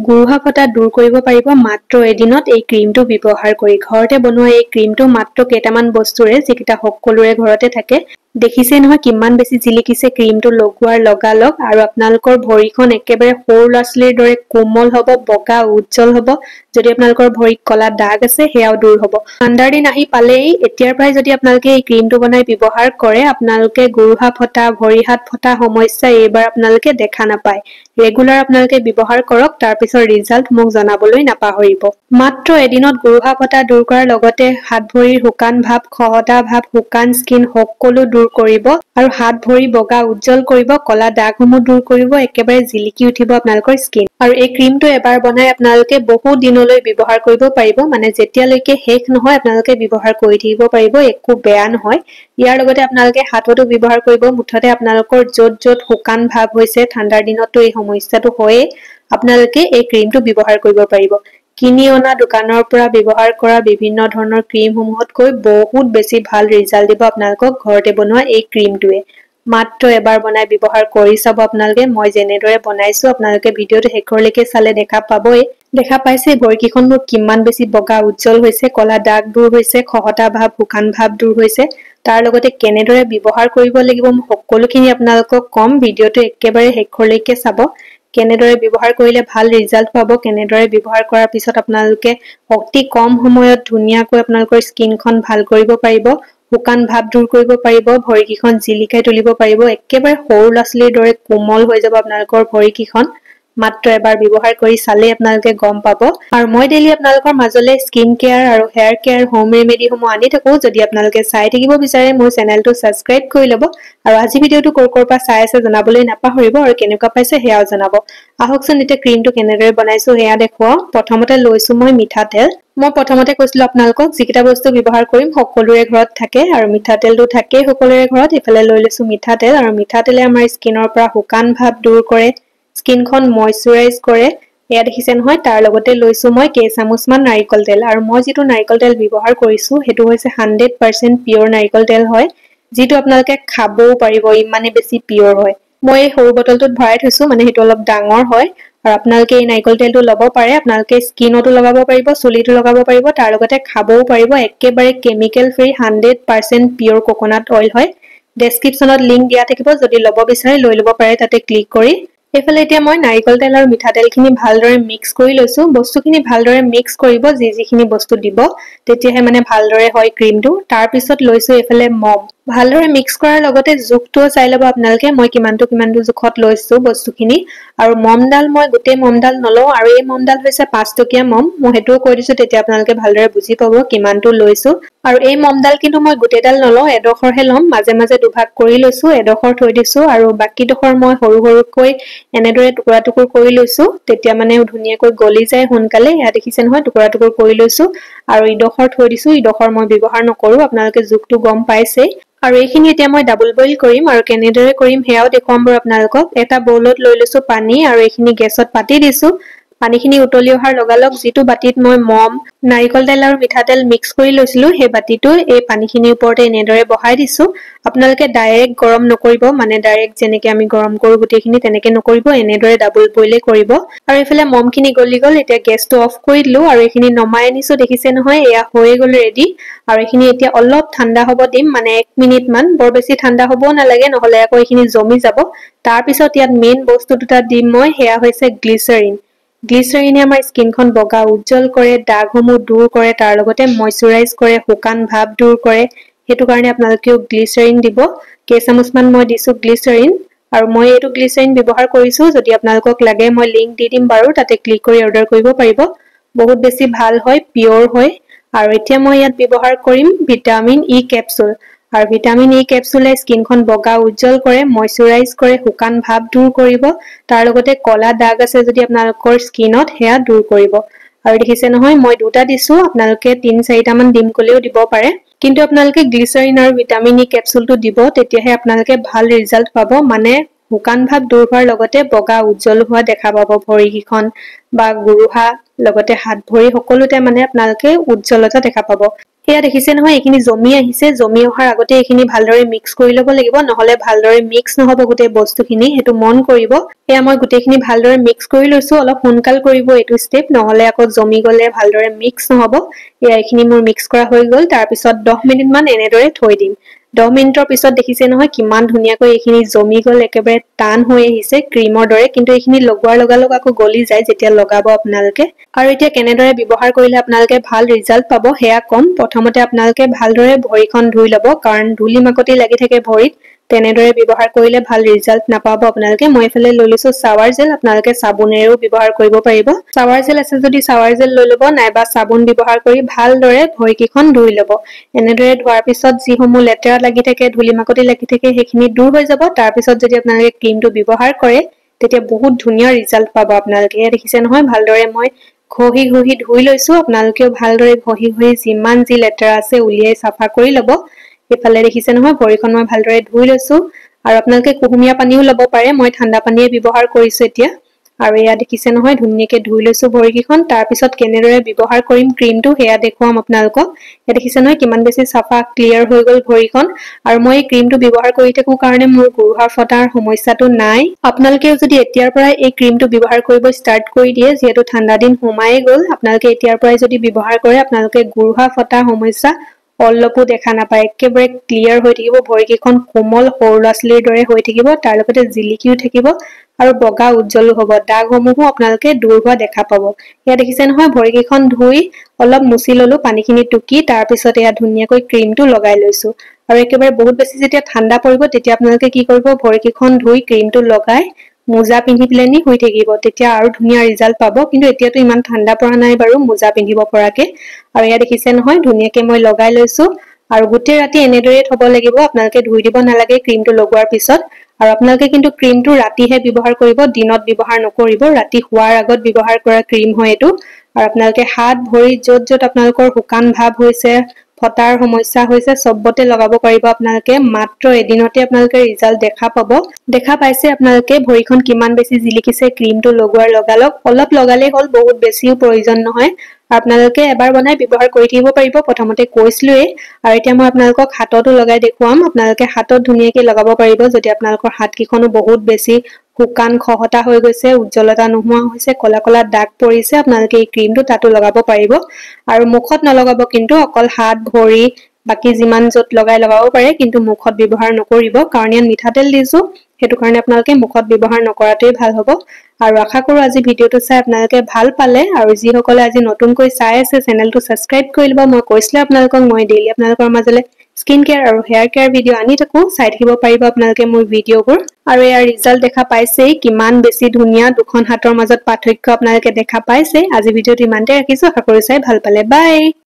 গুৰুহা ফটা দূৰ কৰিব পাৰিব মাত্ৰ এদিনত এই ক্ৰীমটো ব্যৱহাৰ কৰি। ঘৰতে বনোৱা এই ক্ৰীমটো মাত্ৰ কেইটামান বস্তুৰে যিকেইটা সকলোৰে ঘৰতে থাকে। দেখিছে নহয় কিমান বেছি জিলিকিছে ক্ৰীমটো লগোৱাৰ লগালগ আৰু আপোনালোকৰ ভৰিখন একেবাৰে সৰু ল'ৰা-ছোৱালীৰ দৰে কোমল হ'ব, বগা উজ্জ্বল হ'ব। যদি আপোনালোকৰ ভৰিত কলা দাগ আছে সেয়াও দূৰ হ'ব। ঠাণ্ডাৰ দিন আহি পালেই এতিয়াৰ পৰাই যদি আপোনালোকে এই ক্ৰীমটো বনাই ব্যৱহাৰ কৰে, আপোনালোকে গুৰুহা ফটা, ভৰি হাত ফটা সমস্যা এইবাৰ আপোনালোকে দেখা নাপায়। ৰেগুলাৰ আপোনালোকে ব্যৱহাৰ কৰক, তাৰ পিছৰ ৰিজাল্ট মোক জনাবলৈ নাপাহৰিব। মাত্ৰ এদিনত গুৰুহা ফটা দূৰ কৰাৰ লগতে হাত ভৰিৰ শুকান ভাব, খহটা ভাব, শুকান স্কিন সকলো দূৰ কৰিব আৰু হাত ভৰি বগা উজ্জ্বল কৰিব, কলা দাগসমূহ দূৰ কৰিব, একেবাৰে জিলিকি উঠিব আপোনালোকৰ স্কিন। আৰু এই ক্ৰীমটো এবাৰ বনাই আপোনালোকে বহু দিনলৈ ব্যৱহাৰ কৰিব পাৰিব, মানে যেতিয়ালৈকে শেষ নহয় আপোনালোকে ব্যৱহাৰ কৰি থাকিব পাৰিব, একো বেয়া নহয়। ইয়াৰ লগতে আপোনালোকে হাততো ব্যৱহাৰ কৰিব, মুঠতে আপোনালোকৰ য'ত য'ত শুকান ভাব হৈছে, ঠাণ্ডাৰ দিনতো এই সমস্যাটো হয়ে, আপোনালোকে এই ক্ৰীমটো ব্যৱহাৰ কৰিব পাৰিব। কিনি অনা দোকানৰ পৰা ব্যৱহাৰ কৰা বিভিন্ন ধৰণৰ ক্ৰীমসমূহতকৈ বহুত বেছি ভাল ৰিজাল্ট দিব আপোনালোকক ঘৰতে বনোৱা এই ক্ৰীমটোৱে। মাত্ৰ এবাৰ বনাই ব্যৱহাৰ কৰি চাব আপোনালোকে। মই যেনেদৰে বনাইছো আপোনালোকে ভিডিঅ'টো শেষলৈকে চালে দেখা পাবই। দেখা পাইছে ভৰিকেইখন মোৰ কিমান বেছি বগা উজ্জ্বল হৈছে, কলা দাগ দূৰ হৈছে, খহটা ভাব, শুকান ভাব দূৰ হৈছে। তাৰ লগতে কেনেদৰে ব্যৱহাৰ কৰিব লাগিব মই সকলোখিনি আপোনালোকক কম। ভিডিঅ'টো একেবাৰে শেষলৈকে চাব। কেনেদৰে ব্যৱহাৰ কৰিলে ভাল ৰিজাল্ট পাব, কেনেদৰে ব্যৱহাৰ কৰাৰ পিছত আপোনালোকে অতি কম সময়ত ধুনীয়াকৈ আপোনালোকৰ স্কিনখন ভাল কৰিব পাৰিব, শুকান ভাব দূৰ কৰিব পাৰিব, ভৰিকেইখন জিলিকাই তুলিব পাৰিব, একেবাৰে সৰু ল'ৰা-ছোৱালীৰ দৰে কোমল হৈ যাব আপোনালোকৰ ভৰিকেইখন। মাত্ৰ এবাৰ ব্যৱহাৰ কৰি চালেই আপোনালোকে গম পাব। আৰু মই ডেইলি আপোনালোকৰ মাজলৈ স্কিন কেয়াৰ আৰু হেয়াৰ কেয়াৰ হোম ৰেমেডিসমূহ আনি থাকো। যদি আপোনালোকে চাই থাকিব বিচাৰে মোৰ চেনেলটো ছাবস্ক্ৰাইব কৰি ল'ব। আৰু আজি ভিডিঅ'টো ক'ৰ পৰা চাই আছে জনাবলৈ নাপাহৰিব আৰু কেনেকুৱা পাইছে সেয়াও জনাব। আহকচোন এতিয়া ক্ৰীমটো কেনেদৰে বনাইছো সেয়া দেখুৱাও। প্ৰথমতে লৈছো মই মিঠাতেল। মই প্ৰথমতে কৈছিলো আপোনালোকক যিকেইটা বস্তু ব্যৱহাৰ কৰিম সকলোৰে ঘৰত থাকে আৰু মিঠাতেলটো থাকেই সকলোৰে ঘৰত। ইফালে লৈ লৈছো মিঠাতেল আৰু মিঠাতেলে আমাৰ স্কিনৰ পৰা শুকান ভাব দূৰ কৰে, স্কিনখন ময়শ্চাৰাইজ কৰে। এয়া দেখিছে নহয়। তাৰ লগতে লৈছো মই কেইচামুচমান নাৰিকল তেল আৰু মই যিটো নাৰিকল তেল ব্যৱহাৰ কৰিছো সেইটো হৈছে 100% পিয়ৰ নাৰিকল তেল হয়, যিটো আপোনালোকে খাবও পাৰিব, ইমানে বেছি পিয়ৰ হয়। মই এই সৰু বটলটোত ভৰাই থৈছো, মানে সেইটো অলপ ডাঙৰ হয়। আৰু আপোনালোকে এই নাৰিকল তেলটো ল'ব পাৰে, আপোনালোকে স্কিনতো লগাব পাৰিব, চুলিতো লগাব পাৰিব, তাৰ লগতে খাবও পাৰিব। একেবাৰে কেমিকেল ফ্ৰী 100% পিয়ৰ কোকোনাট অইল হয়। ডেছক্ৰিপশ্যনত লিংক দিয়া থাকিব, যদি ল'ব বিচাৰে লৈ ল'ব পাৰে তাতে ক্লিক কৰি। এইফালে এতিয়া মই নাৰিকল তেল আৰু মিঠাতেলখিনি ভালদৰে মিক্স কৰি লৈছো। বস্তুখিনি ভালদৰে মিক্স কৰিব, যিখিনি বস্তু দিব তেতিয়াহে মানে ভালদৰে হয় ক্ৰীমটো। তাৰ পিছত লৈছো এইফালে মম। ভালদৰে মিক্স কৰাৰ লগতে জোখটোও চাই ল'ব আপোনালোকে, মই কিমানটো জোখত লৈছো বস্তুখিনি। আৰু মমডাল মই গোটেই মমডাল নলওঁ, আৰু এই মমডাল হৈছে 5 টকীয়া মম। মই সেইটোও কৈ দিছো, তেতিয়া আপোনালোকে ভালদৰে বুজি পাব কিমানটো লৈছো। আৰু এই মমডাল কিন্তু মই গোটেইডাল নলওঁ, এডোখৰহে ল'ম। মাজে মাজে দুভাগ কৰি লৈছো, এডোখৰ থৈ দিছো আৰু বাকীডোখৰ মই সৰু সৰুকৈ এনেদৰে টুকুৰা টুকুৰ কৰি লৈছো, তেতিয়া মানে ধুনীয়াকৈ গলি যায় সোনকালে। এয়া দেখিছে নহয়, টুকুৰা টুকুৰ কৰি লৈছো আৰু ইডোখৰ থৈ দিছো, ইডোখৰ মই ব্যৱহাৰ নকৰো। আপোনালোকে জোখটো গম পাইছেই। আৰু এইখিনি এতিয়া মই ডাবল বইল কৰিম আৰু কেনেদৰে কৰিম সেয়াও দেখুৱাম বাৰু আপোনালোকক। এটা বউলত লৈ লৈছো পানী আৰু এইখিনি গেছত পাতি দিছো। পানীখিনি উতলি অহাৰ লগালগ যিটো বাতিত মই মম, নাৰিকল তেল আৰু মিঠাতেল মিক্স কৰি লৈছিলো, সেই বাতিটো এই পানীখিনিৰ ওপৰতে এনেদৰে বহাই দিছো। আপোনালোকে ডাইৰেক্ট গৰম নকৰিব, মানে ডাইৰেক্ট যেনেকে আমি গৰম কৰো গোটেইখিনি তেনেকে নকৰিব, এনেদৰে ডাবল বইলে কৰিব। আৰু এইফালে মমখিনি গলি গ'ল, এতিয়া গেছটো অফ কৰি দিলো আৰু এইখিনি নমাই আনিছো। দেখিছে নহয়, এয়া হৈয়ে গ'ল ৰেডি। আৰু এইখিনি এতিয়া অলপ ঠাণ্ডা হ'ব দিম, মানে 1 মিনিট মান। বৰ বেছি ঠাণ্ডা হ'বও নালাগে, নহ'লে আকৌ এইখিনি জমি যাব। তাৰ পিছত ইয়াত মেইন বস্তু দুটা দিম মই, সেয়া হৈছে গ্লিচাৰিন। গ্লিচাৰিনে আমাৰ স্কিনখন বগা উজ্জ্বল কৰে, দাগসমূহ দূৰ কৰে, তাৰ লগতে ময়শ্চাৰাইজ কৰে, শুকান ভাব দূৰ কৰে। সেইটো কাৰণে আপোনালোকেও গ্লিচাৰিন দিব। কেইচামুচমান মই দিছো গ্লিচাৰিন আৰু মই এইটো গ্লিচাৰিন ব্যৱহাৰ কৰিছো। যদি আপোনালোকক লাগে মই লিংক দি দিম বাৰু, তাতে ক্লিক কৰি অৰ্ডাৰ কৰিব পাৰিব। বহুত বেছি ভাল হয়, পিয়ৰ হয়। আৰু এতিয়া মই ইয়াত ব্যৱহাৰ কৰিম ভিটামিন ই কেপচুল। আৰু ভিটামিন ই কেপচুলে স্কিনখন বগা উজ্জ্বল কৰে, ময়শ্চাৰাইজ কৰে, শুকান ভাব দূৰ কৰিব, তাৰ লগতে কলা দাগ আছে যদি আপোনালোকৰ স্কিনত সেয়া দূৰ কৰিব। আৰু দেখিছে নহয়, মই দুটা দিছো, আপোনালোকে 3-4টা মান দিম ক'লেও দিব পাৰে। কিন্তু আপোনালোকে গ্লিচাৰিন আৰু ভিটামিন ই কেপচুলটো দিব, তেতিয়াহে আপোনালোকে ভাল ৰিজাল্ট পাব, মানে হুকান ভাব দূৰ হোৱাৰ লগতে বগা উজ্জ্বল হোৱা দেখা পাব ভৰিকিখন বা গুৰুহা লগতে হাত ভৰি সকলোতে মানে আপোনালোকে উজ্জ্বলতা দেখা পাব এয়া দেখিছে নহয় এইখিনি জমি আহিছে জমি অহাৰ আগতে এইখিনি ভালদৰে মিক্স কৰি ল'ব লাগিব নহলে ভালদৰে মিক্স নহব গোটেই বস্তুখিনি হেতু মন কৰিব এয়া মই গোটেইখিনি ভালদৰে মিক্স কৰি লৈছো অলপ সোনকাল কৰিব এইটো স্টেপ নহলে আকৌ জমি গলে ভালদৰে মিক্স নহব এয়া এইখিনি মোৰ মিক্স কৰা হৈ গল তাৰ পিছত 10 মিনিট মান এনেদৰে থৈ দিম 10 মিনিটৰ পিছত দেখিছে নহয় কিমান ধুনিয়াকৈ এইখিনি জমি গল একেবাৰে টান হৈ আহিছে ক্ৰীমৰ দৰে কিন্তু এইখিনি লগোৱাৰ লগালগ আকৌ গলি যায় যেতিয়া লগাব আপোনালোকে আৰু এতিয়া কেনেদৰে ব্যৱহাৰ কৰিলে আপোনালোকে ভাল ৰিজাল্ট পাব হেয়া কম প্ৰথমতে আপোনালোকে ভালদৰে ভৰিখন ধুই লব কাৰণ ধুলি মাকতি লাগি থাকে ভৰিত তেনেদৰে ব্যৱহাৰ কৰিলে ভাল ৰিজাল্ট নাপাব আপোনালোকে মই এফালে লৈ লৈছো শাৱাৰ জেল আপোনালোকে সাবুনেৰেও ব্যৱহাৰ কৰিব পাৰিব শাৱাৰ জেল আছে যদি শাৱাৰ জেল লৈ ল'ব নাইবা সাবুন ব্যৱহাৰ কৰি ভালদৰে ভৰিকিখন ধুই ল'ব এনেদৰে ধোৱাৰ পিছত যিসমূহ লেতেৰা লাগি থাকে ধুলি মাকতি লাগি থাকে সেইখিনি দূৰ হৈ যাব তাৰ পিছত যদি আপোনালোকে ক্ৰীমটো ব্যৱহাৰ কৰে তেতিয়া বহুত ধুনীয়া ৰিজাল্ট পাব আপোনালোকে দেখিছে নহয় ভালদৰে মই ঘহি ঘহি ধুই লৈছো আপোনালোকেও ভালদৰে ঘহি ঘহি যিমান যি লেতেৰা আছে উলিয়াই সাফা কৰি ল'ব এফালে দেখিছে নহয় ভৰিখন মই ভালদৰে ধুই লৈছো আৰু আপোনালোকে কুহুমীয়া পানীও ল'ব পাৰে মই ঠাণ্ডা পানীয়ে ব্যৱহাৰ কৰিছো এতিয়া আৰু ইয়া দেখিছে নহয় ধুনীয়াকৈ ধুই লৈছো ভৰিকিখন তাৰ পিছত কেনেদৰে ব্যৱহাৰ কৰিম ক্ৰীমটো হেয়া দেখুৱাম আপোনালোকক এ দেখিছে নহয় কিমান বেছি সাফা ক্লিয়াৰ হৈ গল ভৰিখন আৰু মই এই ক্ৰীমটো ব্যৱহাৰ কৰি থাকো কাৰণে মোৰ গুৰুহাৰ ফটাৰ সমস্যাটো নাই আপোনালোকেও যদি এতিয়াৰ পৰা এই ক্ৰীমটো ব্যৱহাৰ কৰিব ষ্টাৰ্ট কৰি দিয়ে যেহেতু ঠাণ্ডা দিন সোমাই গল আপোনালোকে এতিয়াৰ পৰাই যদি ব্যৱহাৰ কৰে আপোনালোকে গুৰুহা ফটা সমস্যা অলপো দেখা নাপায় একেবাৰে ক্লিয়াৰ হৈ থাকিব ভৰিকিখন কোমল সৰু ল'ৰা-ছোৱালীৰ দৰে হৈ থাকিব তাৰ লগতে জিলিকিও থাকিব আৰু বগা উজ্জ্বল হ'ব দাগসমূহো আপোনালোকে দূৰ হোৱা দেখা পাব ইয়া দেখিছে নহয় ভৰিকিখন ধুই অলপ মুছি ললো পানীখিনি টুকি তাৰ পিছত ইয়া ধুনীয়াকৈ ক্ৰীমটো লগাই লৈছো আৰু একেবাৰে বহুত বেছি যেতিয়া ঠাণ্ডা পৰিব তেতিয়া আপোনালোকে কি কৰিব ভৰিকিখন ধুই ক্ৰীমটো লগাই মোজা পিন্ধি প্লেনি হৈ থাকিব তেতিয়া আৰু ধুনীয়া ৰিজাল্ট পাব কিন্তু এতিয়াতো ইমান ঠাণ্ডা পৰা নাই বাৰু মোজা পিন্ধিব পৰাকে আৰু ইয়া দেখিছে নহয় ধুনীয়াকৈ মই লগাই লৈছো আৰু গোটেই ৰাতি এনেদৰে থব লাগিব আপোনালোকে ধুই দিব নালাগে ক্ৰীমটো লগোৱাৰ পিছত আৰু আপোনালোকে কিন্তু ক্ৰীমটো ৰাতিহে ব্যৱহাৰ কৰিব দিনত ব্যৱহাৰ নকৰিব ৰাতি হোৱাৰ আগত ব্যৱহাৰ কৰা ক্ৰীম হয় এটো আৰু আপোনালোকে হাত ভৰি যত যত আপোনালোকৰ হুকান ভাব হৈছে ফটাৰ সমস্যা হৈছে সবতে লগাব পাৰিব আপোনালোকে মাত্ৰ এদিনতে আপোনালোকে ৰিজাল্ট দেখা পাইছে আপোনালোকে ভৰিখন কিমান বেছি জিলিকিছে ক্ৰীমটো লগোৱাৰ লগালগ অলপ লগালে হ'ল বহুত বেছিও প্ৰয়োজন নহয় আপোনালোকে এবাৰ বনাই ব্যৱহাৰ কৰি থাকিব পাৰিব প্ৰথমতে কৈছিলোৱে আৰু এতিয়া মই আপোনালোকক হাততো লগাই দেখুৱাম আপোনালোকে হাতত ধুনীয়াকৈ লগাব পাৰিব যদি আপোনালোকৰ হাতকিখনো বহুত বেছি হুকান খহটা হৈ গৈছে উজ্জ্বলতা নোহোৱা হৈছে কলা কলা দাগ পৰিছে আপোনালোকে এই ক্ৰীমটো তাতো লগাব পাৰিব আৰু মুখত নলগাব কিন্তু অকল হাত ভৰি বাকি যিমান যত লগাব পাৰে কিন্তু মুখত ব্যৱহাৰ নকৰিব কাৰণ ইয়াত মিঠাতেল দিছো হেতু কাৰণে আপোনালোকে মুখত ব্যৱহাৰ নকৰাটোই ভাল হ'ব আৰু আশা কৰো আজি ভিডিওটো চাই আপোনালোকে ভাল পালে আৰু যি সকলে আজি নতুনকৈ চাই আছে চেনেলটো সাবস্ক্ৰাইব কৰি লব মই কৈছিলো আপোনালোকক মই ডেইলি আপোনালোকৰ মাজলে স্কিন কেয়াৰ আৰু হেয়াৰ কেয়াৰ ভিডিও আনি থাকো চাই থাকিব পাৰিব আপোনালোকে মোৰ ভিডিওবোৰ আৰু ইয়াৰ ৰিজাল্ট দেখা পাইছে কিমান বেছি ধুনীয়া দুখন হাতৰ মাজত পাৰ্থক্য আপোনালোকে দেখা পাইছে আজি ভিডিওটো ইমানতে ৰাখিছো আশা কৰো চাই ভাল পালে বাই